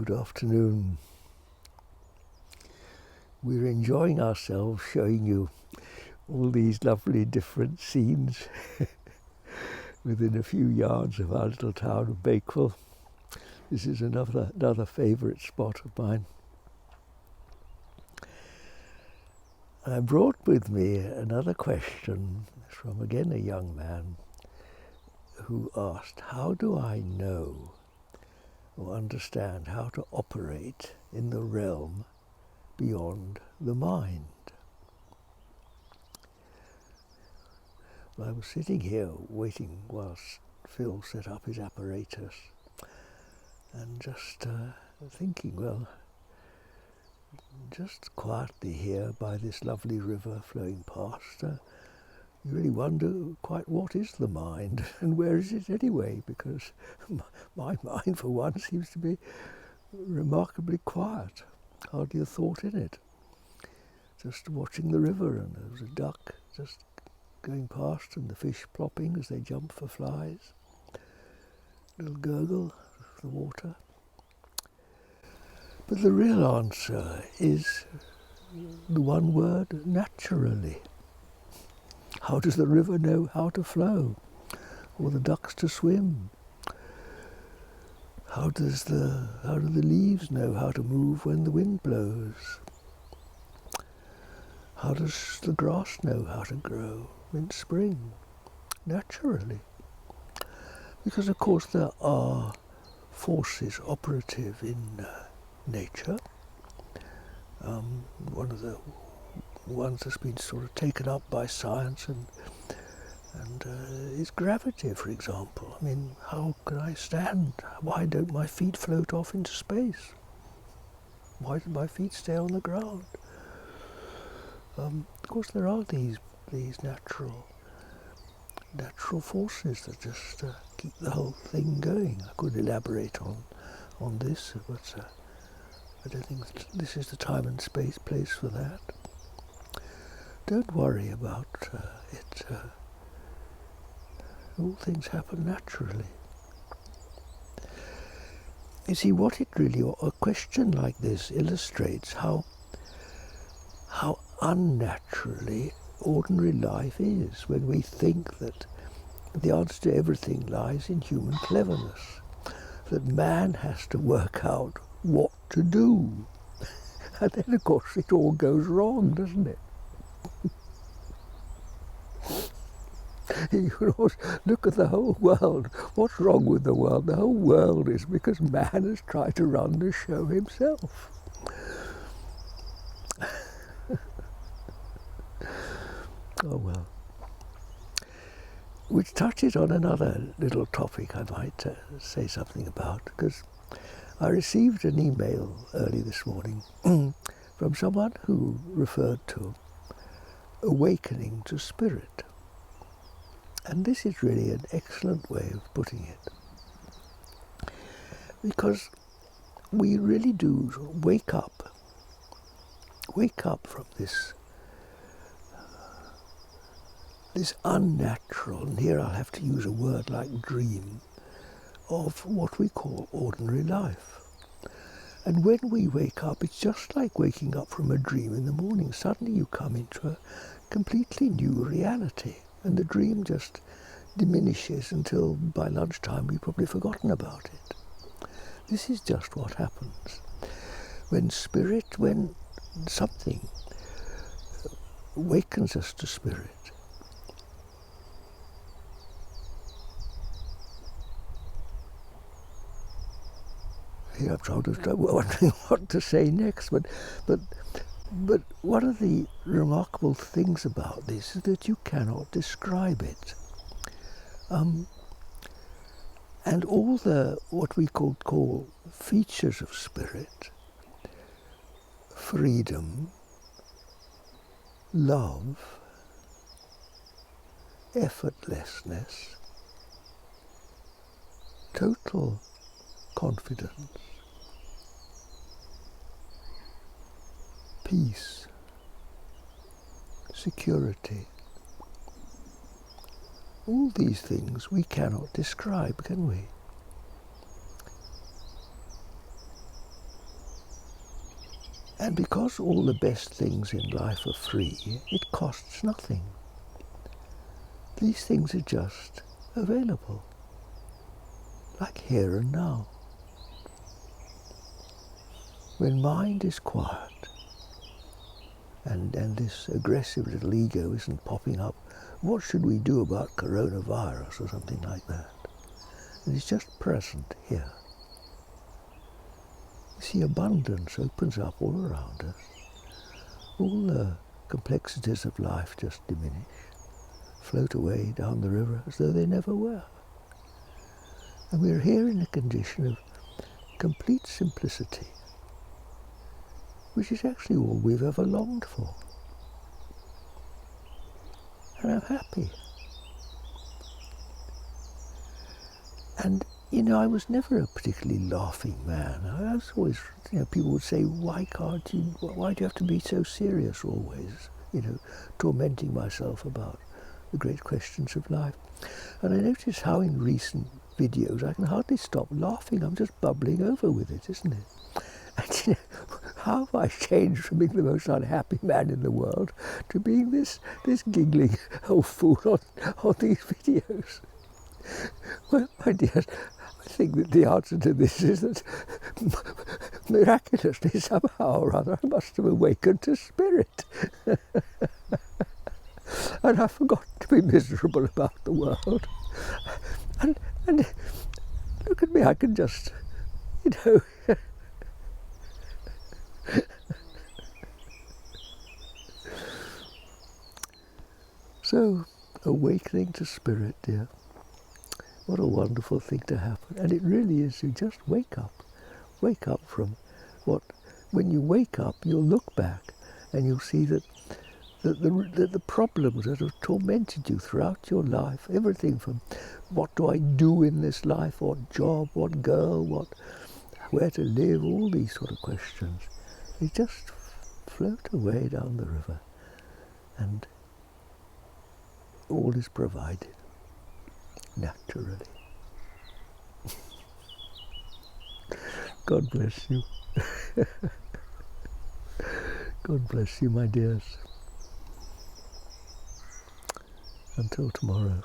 Good afternoon. We're enjoying ourselves showing you all these lovely different scenes within a few yards of our little town of Bakewell. This is another favourite spot of mine. I brought with me another question from again a young man who asked, how do I know or understand how to operate in the realm beyond the mind? Well, I was sitting here waiting whilst Phil set up his apparatus and just thinking, well, just quietly here by this lovely river flowing past, you really wonder quite what is the mind and where is it anyway, because my mind for one seems to be remarkably quiet, hardly a thought in it. Just watching the river, and there was a duck just going past and the fish plopping as they jump for flies, little gurgle of the water. But the real answer is the one word, naturally. How does the river know how to flow, or the ducks to swim? How do the leaves know how to move when the wind blows? How does the grass know how to grow in spring? Naturally. Because of course there are forces operative in nature. One of the ones that's been sort of taken up by science and is gravity, for example. I mean, how can I stand? Why don't my feet float off into space? Why do my feet stay on the ground? Of course, there are these natural forces that just keep the whole thing going. I could elaborate on this, but I don't think this is the time and place for that. Don't worry about it. All things happen naturally. You see, what it really, a question like this illustrates how unnaturally ordinary life is when we think that the answer to everything lies in human cleverness, that man has to work out what to do. And then, of course, it all goes wrong, doesn't it? You can always look at the whole world. What's wrong with the world? The whole world is because man has tried to run the show himself. Oh well. Which touches on another little topic I might say something about, because I received an email early this morning from someone who referred to awakening to spirit. And this is really an excellent way of putting it, because we really do wake up from this unnatural, and here I'll have to use a word like dream, of what we call ordinary life. And when we wake up, it's just like waking up from a dream in the morning. Suddenly you come into a completely new reality, and the dream just diminishes until by lunchtime we've probably forgotten about it. This is just what happens when something awakens us to spirit. Here I'm trying to wondering what to say next, but one of the remarkable things about this is that you cannot describe it. And all the what we could call features of spirit, freedom, love, effortlessness, total confidence, peace, security. All these things we cannot describe, can we? And because all the best things in life are free, it costs nothing. These things are just available, like here and now. When mind is quiet, and this aggressive little ego isn't popping up, what should we do about coronavirus or something like that? And it's just present here. You see, abundance opens up all around us. All the complexities of life just diminish, float away down the river as though they never were. And we're here in a condition of complete simplicity, which is actually all we've ever longed for. And I'm happy. And, I was never a particularly laughing man. I was always, people would say, why do you have to be so serious always? Tormenting myself about the great questions of life. And I notice how in recent videos I can hardly stop laughing. I'm just bubbling over with it, isn't it? And how have I changed from being the most unhappy man in the world to being this giggling old fool on these videos? Well, my dears, I think that the answer to this is that miraculously, somehow or other, I must have awakened to spirit. And I've forgotten to be miserable about the world. And look at me, I can just, So, awakening to spirit, dear. What a wonderful thing to happen. And it really is, you just wake up. Wake up from when you wake up, you'll look back and you'll see that the problems that have tormented you throughout your life, everything from what do I do in this life, what job, what girl, where to live, all these sort of questions, they just float away down the river and all is provided naturally. God bless you. God bless you, my dears. Until tomorrow.